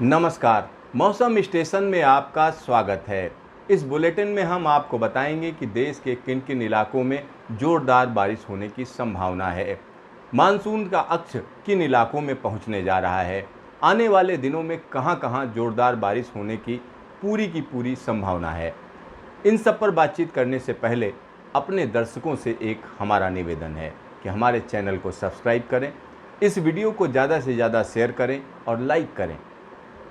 नमस्कार। मौसम स्टेशन में आपका स्वागत है। इस बुलेटिन में हम आपको बताएंगे कि देश के किन किन इलाकों में जोरदार बारिश होने की संभावना है। मानसून का अक्ष किन इलाकों में पहुंचने जा रहा है। आने वाले दिनों में कहां-कहां जोरदार बारिश होने की पूरी संभावना है। इन सब पर बातचीत करने से पहले अपने दर्शकों से एक हमारा निवेदन है कि हमारे चैनल को सब्सक्राइब करें, इस वीडियो को ज़्यादा से ज़्यादा शेयर करें और लाइक करें।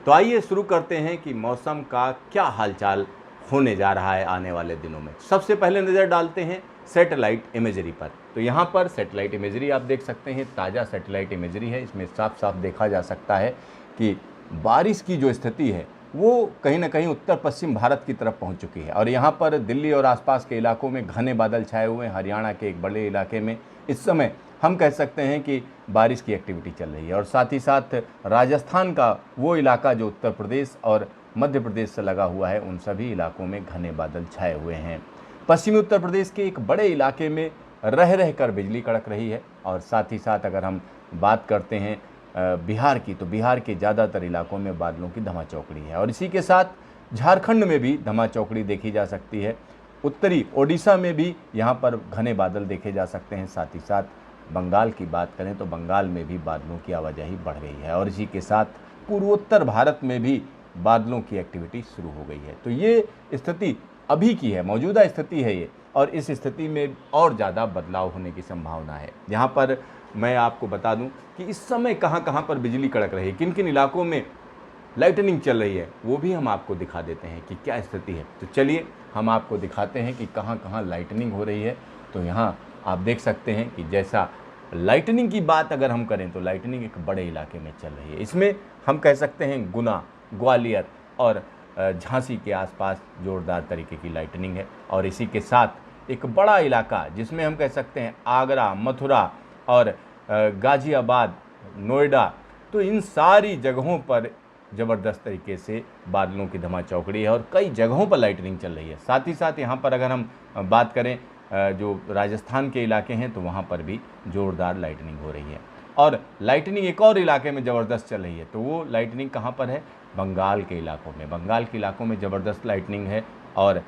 तो आइए शुरू करते हैं कि मौसम का क्या हालचाल होने जा रहा है आने वाले दिनों में। सबसे पहले नज़र डालते हैं सैटेलाइट इमेजरी पर। तो यहाँ पर सैटेलाइट इमेजरी आप देख सकते हैं, ताज़ा सैटेलाइट इमेजरी है। इसमें साफ साफ देखा जा सकता है कि बारिश की जो स्थिति है वो कहीं ना कहीं उत्तर पश्चिम भारत की तरफ पहुँच चुकी है और यहाँ पर दिल्ली और आसपास के इलाकों में घने बादल छाए हुए हैं। हरियाणा के एक बड़े इलाके में इस समय हम कह सकते हैं कि बारिश की एक्टिविटी चल रही है और साथ ही साथ राजस्थान का वो इलाका जो उत्तर प्रदेश और मध्य प्रदेश से लगा हुआ है, उन सभी इलाकों में घने बादल छाए हुए हैं। पश्चिमी उत्तर प्रदेश के एक बड़े इलाके में रह कर बिजली कड़क रही है और साथ ही साथ अगर हम बात करते हैं बिहार की, तो बिहार के ज़्यादातर इलाकों में बादलों की धमाचौकड़ी है और इसी के साथ झारखंड में भी धमाचौकड़ी देखी जा सकती है। उत्तरी ओडिशा में भी यहाँ पर घने बादल देखे जा सकते हैं। साथ ही साथ बंगाल की बात करें तो बंगाल में भी बादलों की आवाजाही बढ़ गई है और इसी के साथ पूर्वोत्तर भारत में भी बादलों की एक्टिविटी शुरू हो गई है। तो ये स्थिति अभी की है, मौजूदा स्थिति है ये, और इस स्थिति में और ज़्यादा बदलाव होने की संभावना है। यहाँ पर मैं आपको बता दूं कि इस समय कहाँ कहाँ पर बिजली कड़क रही है, किन किन इलाकों में लाइटनिंग चल रही है, वो भी हम आपको दिखा देते हैं कि क्या स्थिति है। तो चलिए हम आपको दिखाते हैं कि कहाँ कहाँ लाइटनिंग हो रही है। तो यहाँ आप देख सकते हैं कि जैसा लाइटनिंग की बात अगर हम करें तो लाइटनिंग एक बड़े इलाके में चल रही है। इसमें हम कह सकते हैं गुना, ग्वालियर और झांसी के आसपास जोरदार तरीके की लाइटनिंग है और इसी के साथ एक बड़ा इलाका जिसमें हम कह सकते हैं आगरा, मथुरा और गाज़ियाबाद, नोएडा, तो इन सारी जगहों पर ज़बरदस्त तरीके से बादलों की धमाचौकड़ी है और कई जगहों पर लाइटनिंग चल रही है। साथ ही साथ यहाँ पर अगर हम बात करें जो राजस्थान के इलाके हैं तो वहाँ पर भी ज़ोरदार लाइटनिंग हो रही है और लाइटनिंग एक और इलाके में ज़बरदस्त चल रही है। तो वो लाइटनिंग कहाँ पर है? बंगाल के इलाकों में। बंगाल के इलाकों में ज़बरदस्त लाइटनिंग है और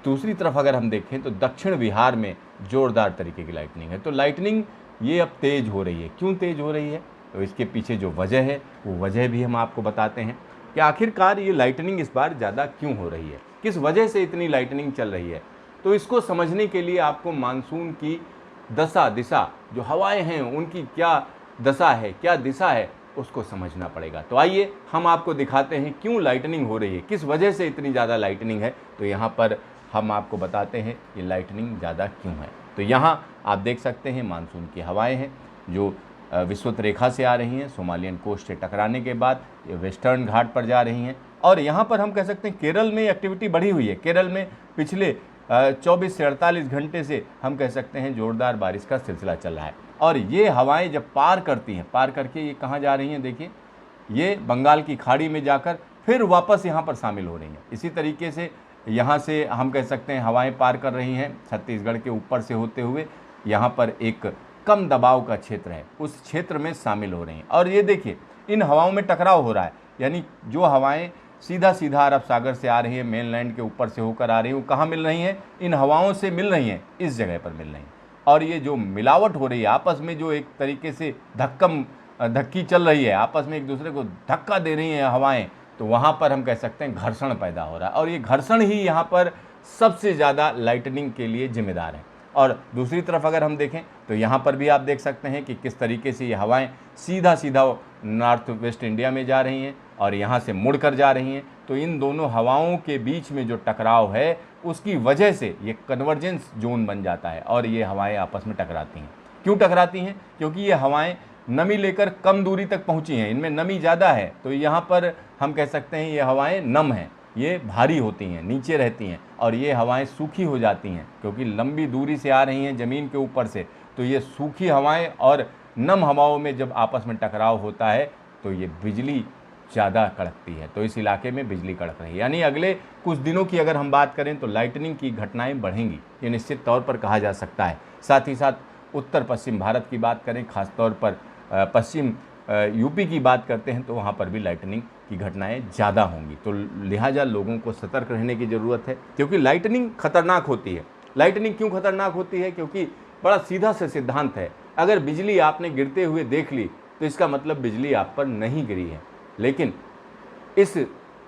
दूसरी तरफ अगर हम देखें तो दक्षिण बिहार में ज़ोरदार तरीके की लाइटनिंग है। तो लाइटनिंग ये अब तेज़ हो रही है। क्यों तेज़ हो रही है? तो इसके पीछे जो वजह है वो वजह भी हम आपको बताते हैं कि आखिरकार ये लाइटनिंग इस बार ज़्यादा क्यों हो रही है, किस वजह से इतनी लाइटनिंग चल रही है। तो इसको समझने के लिए आपको मानसून की दशा दिशा, जो हवाएं हैं उनकी क्या दशा है, क्या दिशा है, उसको समझना पड़ेगा। तो आइए हम आपको दिखाते हैं क्यों लाइटनिंग हो रही है, किस वजह से इतनी ज़्यादा लाइटनिंग है। तो यहाँ पर हम आपको बताते हैं ये लाइटनिंग ज़्यादा क्यों है। तो यहाँ आप देख सकते हैं मानसून की हवाएँ हैं जो विषुवत रेखा से आ रही हैं, सोमालियन कोस्ट से टकराने के बाद ये वेस्टर्न घाट पर जा रही हैं और यहाँ पर हम कह सकते हैं केरल में एक्टिविटी बढ़ी हुई है। केरल में पिछले 24 से 48 घंटे से हम कह सकते हैं ज़ोरदार बारिश का सिलसिला चल रहा है और ये हवाएं जब पार करती हैं, पार करके ये कहाँ जा रही हैं, देखिए ये बंगाल की खाड़ी में जाकर फिर वापस यहाँ पर शामिल हो रही हैं। इसी तरीके से यहाँ से हम कह सकते हैं हवाएं पार कर रही हैं छत्तीसगढ़ के ऊपर से होते हुए, यहाँ पर एक कम दबाव का क्षेत्र है, उस क्षेत्र में शामिल हो रही हैं और ये देखिए इन हवाओं में टकराव हो रहा है। यानी जो हवाएं सीधा सीधा अरब सागर से आ रही है, मेनलैंड के ऊपर से होकर आ रही है, वो कहाँ मिल रही हैं? इन हवाओं से मिल रही हैं, इस जगह पर मिल रही हैं। और ये जो मिलावट हो रही है आपस में, जो एक तरीके से धक्की चल रही है, आपस में एक दूसरे को धक्का दे रही हैं हवाएं, तो वहाँ पर हम कह सकते हैं घर्षण पैदा हो रहा है और ये घर्षण ही यहाँ पर सबसे ज़्यादा लाइटनिंग के लिए जिम्मेदार है। और दूसरी तरफ अगर हम देखें तो यहाँ पर भी आप देख सकते हैं कि किस तरीके से ये हवाएं सीधा सीधा नॉर्थ वेस्ट इंडिया में जा रही हैं और यहाँ से मुड़कर जा रही हैं। तो इन दोनों हवाओं के बीच में जो टकराव है उसकी वजह से ये कन्वर्जेंस जोन बन जाता है और ये हवाएं आपस में टकराती हैं। क्यों टकराती हैं? क्योंकि ये हवाएं नमी लेकर कम दूरी तक पहुँची हैं, इनमें नमी ज़्यादा है। तो यहाँ पर हम कह सकते हैं ये हवाएँ नम हैं, ये भारी होती हैं, नीचे रहती हैं और ये हवाएं सूखी हो जाती हैं क्योंकि लंबी दूरी से आ रही हैं ज़मीन के ऊपर से। तो ये सूखी हवाएं और नम हवाओं में जब आपस में टकराव होता है तो ये बिजली ज़्यादा कड़कती है। तो इस इलाके में बिजली कड़क रही है। यानी अगले कुछ दिनों की अगर हम बात करें तो लाइटनिंग की घटनाएं बढ़ेंगी, ये निश्चित तौर पर कहा जा सकता है। साथ ही साथ उत्तर पश्चिम भारत की बात करें, खासतौर पर पश्चिम यूपी की बात करते हैं तो वहाँ पर भी लाइटनिंग की घटनाएं ज़्यादा होंगी। तो लिहाजा लोगों को सतर्क रहने की ज़रूरत है, क्योंकि लाइटनिंग खतरनाक होती है। लाइटनिंग क्यों खतरनाक होती है? क्योंकि बड़ा सीधा सा सिद्धांत है, अगर बिजली आपने गिरते हुए देख ली तो इसका मतलब बिजली आप पर नहीं गिरी है। लेकिन इस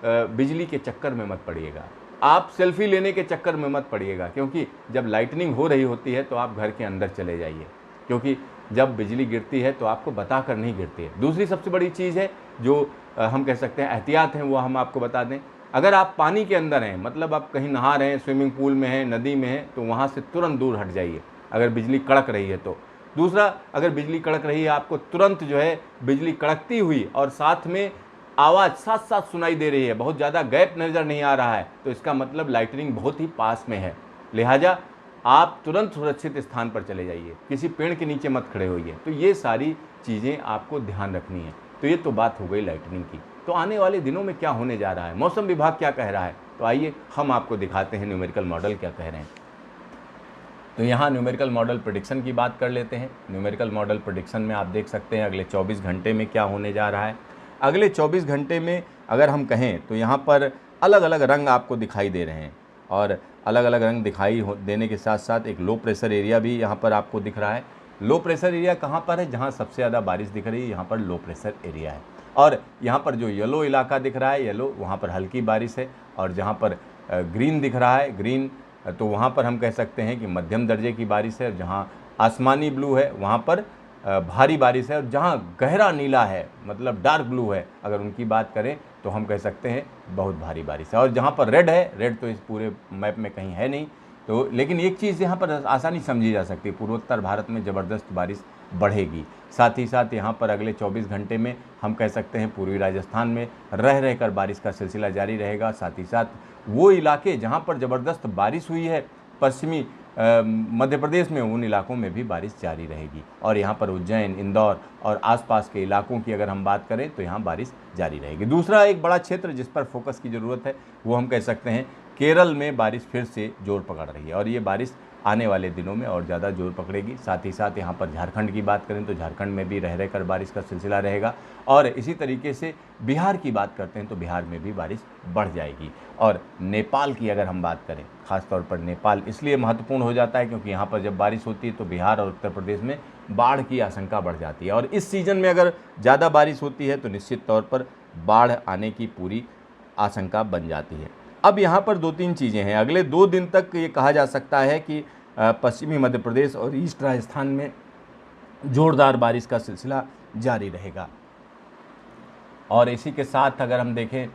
बिजली के चक्कर में मत पड़िएगा, आप सेल्फी लेने के चक्कर में मत पड़िएगा, क्योंकि जब लाइटनिंग हो रही होती है तो आप घर के अंदर चले जाइए, क्योंकि जब बिजली गिरती है तो आपको बताकर नहीं गिरती है। दूसरी सबसे बड़ी चीज़ है जो हम कह सकते हैं एहतियात हैं, वो हम आपको बता दें। अगर आप पानी के अंदर हैं, मतलब आप कहीं नहा रहे हैं, स्विमिंग पूल में हैं, नदी में हैं, तो वहाँ से तुरंत दूर हट जाइए अगर बिजली कड़क रही है तो। दूसरा, अगर बिजली कड़क रही है, आपको तुरंत जो है बिजली कड़कती हुई और साथ में आवाज़ साथ साथ सुनाई दे रही है, बहुत ज़्यादा गैप नज़र नहीं आ रहा है, तो इसका मतलब लाइटनिंग बहुत ही पास में है। लिहाजा आप तुरंत सुरक्षित स्थान पर चले जाइए, किसी पेड़ के नीचे मत खड़े होइए। तो ये सारी चीज़ें आपको ध्यान रखनी है। तो ये तो बात हो गई लाइटनिंग की। तो आने वाले दिनों में क्या होने जा रहा है, मौसम विभाग क्या कह रहा है, तो आइए हम आपको दिखाते हैं न्यूमेरिकल मॉडल क्या कह रहे हैं। तो यहाँ न्यूमेरिकल मॉडल प्रेडिक्शन की बात कर लेते हैं। न्यूमेरिकल मॉडल प्रेडिक्शन में आप देख सकते हैं अगले 24 घंटे में क्या होने जा रहा है। अगले 24 घंटे में अगर हम कहें तो यहाँ पर अलग अलग रंग आपको दिखाई दे रहे हैं, और अलग अलग रंग दिखाई देने के साथ साथ एक लो प्रेशर एरिया भी यहाँ पर आपको दिख रहा है। लो प्रेशर एरिया कहाँ पर है? जहाँ सबसे ज़्यादा बारिश दिख रही है, यहाँ पर लो प्रेशर एरिया है। और यहाँ पर जो येलो इलाका दिख रहा है, येलो, वहाँ पर हल्की बारिश है। और जहाँ पर ग्रीन दिख रहा है, ग्रीन, तो वहाँ पर हम कह सकते हैं कि मध्यम दर्जे की बारिश है। जहाँ आसमानी ब्लू है वहाँ पर भारी बारिश है। और जहाँ गहरा नीला है, मतलब डार्क ब्लू है, अगर उनकी बात करें तो हम कह सकते हैं बहुत भारी बारिश है। और जहाँ पर रेड है, रेड तो इस पूरे मैप में कहीं है नहीं, तो लेकिन एक चीज़ यहाँ पर आसानी समझी जा सकती है, पूर्वोत्तर भारत में ज़बरदस्त बारिश बढ़ेगी। साथ ही साथ यहाँ पर अगले 24 घंटे में हम कह सकते हैं पूर्वी राजस्थान में रह रहकर बारिश का सिलसिला जारी रहेगा। साथ ही साथ वो इलाके जहाँ पर ज़बरदस्त बारिश हुई है, पश्चिमी मध्य प्रदेश में, उन इलाकों में भी बारिश जारी रहेगी। और यहाँ पर उज्जैन, इंदौर और आसपास के इलाकों की अगर हम बात करें तो यहाँ बारिश जारी रहेगी। दूसरा एक बड़ा क्षेत्र जिस पर फोकस की ज़रूरत है वो हम कह सकते हैं केरल में बारिश फिर से जोर पकड़ रही है, और ये बारिश आने वाले दिनों में और ज़्यादा जोर पकड़ेगी। साथ ही साथ यहाँ पर झारखंड की बात करें तो झारखंड में भी रह रहकर बारिश का सिलसिला रहेगा। और इसी तरीके से बिहार की बात करते हैं तो बिहार में भी बारिश बढ़ जाएगी। और नेपाल की अगर हम बात करें, ख़ासतौर पर नेपाल इसलिए महत्वपूर्ण हो जाता है क्योंकि यहाँ पर जब बारिश होती है तो बिहार और उत्तर प्रदेश में बाढ़ की आशंका बढ़ जाती है। और इस सीज़न में अगर ज़्यादा बारिश होती है तो निश्चित तौर पर बाढ़ आने की पूरी आशंका बन जाती है। अब यहाँ पर 2-3 चीज़ें हैं। अगले 2 दिन तक ये कहा जा सकता है कि पश्चिमी मध्य प्रदेश और ईस्ट राजस्थान में ज़ोरदार बारिश का सिलसिला जारी रहेगा। और इसी के साथ अगर हम देखें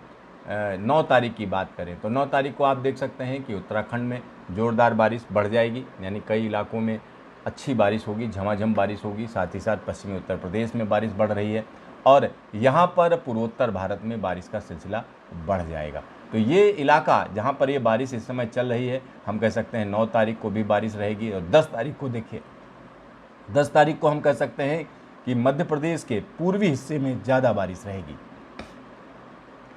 9 तारीख की बात करें तो 9 तारीख को आप देख सकते हैं कि उत्तराखंड में ज़ोरदार बारिश बढ़ जाएगी, यानी कई इलाकों में अच्छी बारिश होगी, झमाझम बारिश होगी। साथ ही साथ पश्चिमी उत्तर प्रदेश में बारिश बढ़ रही है, और यहाँ पर पूर्वोत्तर भारत में बारिश का सिलसिला बढ़ जाएगा। तो ये इलाका जहाँ पर ये बारिश इस समय चल रही है, हम कह सकते हैं 9 तारीख को भी बारिश रहेगी। और 10 तारीख को देखिए, 10 तारीख को हम कह सकते हैं कि मध्य प्रदेश के पूर्वी हिस्से में ज़्यादा बारिश रहेगी,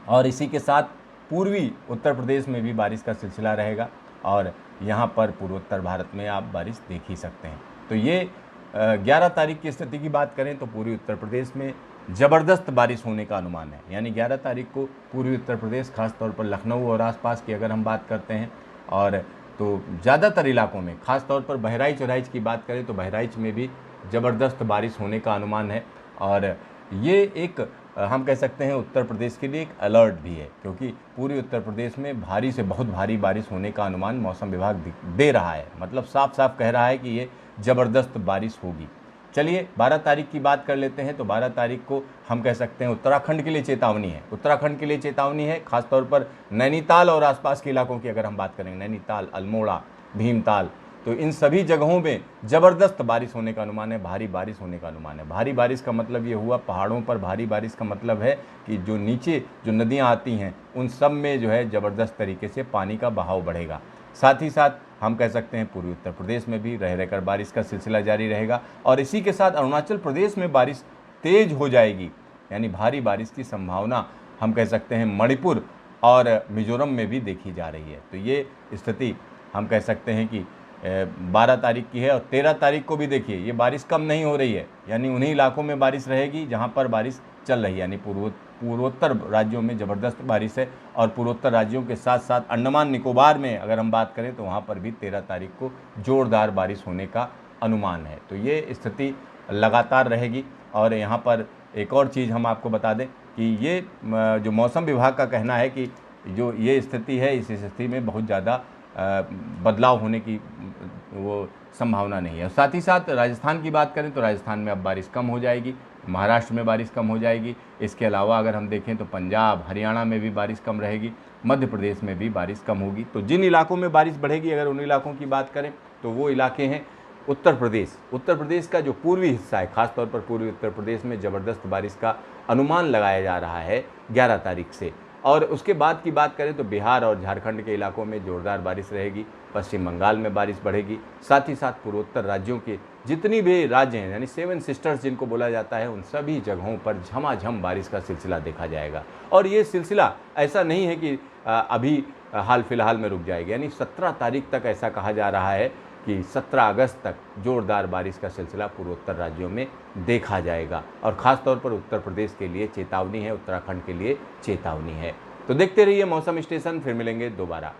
और इसी के साथ पूर्वी उत्तर प्रदेश में भी बारिश का सिलसिला रहेगा। और यहाँ पर पूर्वोत्तर भारत में आप बारिश देख ही सकते हैं। तो ये 11 तारीख की स्थिति की बात करें तो पूर्वी उत्तर प्रदेश में ज़बरदस्त बारिश होने का अनुमान है, यानी 11 तारीख को पूर्वी उत्तर प्रदेश, खासतौर पर लखनऊ और आसपास की अगर हम बात करते हैं, और तो ज़्यादातर इलाकों में, खासतौर पर बहराइच वहराइच की बात करें तो बहराइच में भी ज़बरदस्त बारिश होने का अनुमान है। और ये एक हम कह सकते हैं उत्तर प्रदेश के लिए एक अलर्ट भी है, क्योंकि पूर्वी उत्तर प्रदेश में भारी से बहुत भारी बारिश होने का अनुमान मौसम विभाग दे रहा है, मतलब साफ साफ कह रहा है कि ये ज़बरदस्त बारिश होगी। चलिए 12 तारीख की बात कर लेते हैं। तो 12 तारीख को हम कह सकते हैं उत्तराखंड के लिए चेतावनी है, उत्तराखंड के लिए चेतावनी है, खासतौर पर नैनीताल और आसपास के इलाकों की अगर हम बात करें, नैनीताल, अल्मोड़ा, भीमताल, तो इन सभी जगहों में ज़बरदस्त बारिश होने का अनुमान है, भारी बारिश होने का अनुमान है। भारी बारिश का मतलब ये हुआ, पहाड़ों पर भारी बारिश का मतलब है कि जो नीचे जो नदियाँ आती हैं उन सब में जो है ज़बरदस्त तरीके से पानी का बहाव बढ़ेगा। साथ ही साथ हम कह सकते हैं पूर्वी उत्तर प्रदेश में भी रह रहकर बारिश का सिलसिला जारी रहेगा। और इसी के साथ अरुणाचल प्रदेश में बारिश तेज़ हो जाएगी, यानी भारी बारिश की संभावना हम कह सकते हैं मणिपुर और मिजोरम में भी देखी जा रही है। तो ये स्थिति हम कह सकते हैं कि 12 तारीख की है और 13 तारीख को भी देखिए ये बारिश कम नहीं हो रही है, यानी उन्हीं इलाकों में बारिश रहेगी जहां पर बारिश चल रही है, यानी पूर्वोत्तर राज्यों में ज़बरदस्त बारिश है। और पूर्वोत्तर राज्यों के साथ साथ अंडमान निकोबार में अगर हम बात करें तो वहाँ पर भी 13 तारीख को जोरदार बारिश होने का अनुमान है। तो ये स्थिति लगातार रहेगी। और यहाँ पर एक और चीज़ हम आपको बता दें कि ये जो मौसम विभाग का कहना है कि जो ये स्थिति है, इस स्थिति में बहुत ज़्यादा बदलाव होने की वो संभावना नहीं है। साथ ही साथ राजस्थान की बात करें तो राजस्थान में अब बारिश कम हो जाएगी, महाराष्ट्र में बारिश कम हो जाएगी। इसके अलावा अगर हम देखें तो पंजाब, हरियाणा में भी बारिश कम रहेगी, मध्य प्रदेश में भी बारिश कम होगी। तो जिन इलाकों में बारिश बढ़ेगी, अगर उन इलाकों की बात करें तो वो इलाके हैं उत्तर प्रदेश। उत्तर प्रदेश का जो पूर्वी हिस्सा है, खासतौर पर पूर्वी उत्तर प्रदेश में ज़बरदस्त बारिश का अनुमान लगाया जा रहा है 11 तारीख से। और उसके बाद की बात करें तो बिहार और झारखंड के इलाकों में ज़ोरदार बारिश रहेगी, पश्चिम बंगाल में बारिश बढ़ेगी। साथ ही साथ पूर्वोत्तर राज्यों के जितनी भी राज्य हैं, यानी 7 सिस्टर्स जिनको बोला जाता है, उन सभी जगहों पर झमाझम बारिश का सिलसिला देखा जाएगा। और ये सिलसिला ऐसा नहीं है कि अभी हाल फिलहाल में रुक जाएगी, यानी 17 तारीख तक ऐसा कहा जा रहा है कि 17 अगस्त तक जोरदार बारिश का सिलसिला पूर्वोत्तर राज्यों में देखा जाएगा। और ख़ास तौर पर उत्तर प्रदेश के लिए चेतावनी है, उत्तराखंड के लिए चेतावनी है। तो देखते रहिए मौसम स्टेशन, फिर मिलेंगे दोबारा।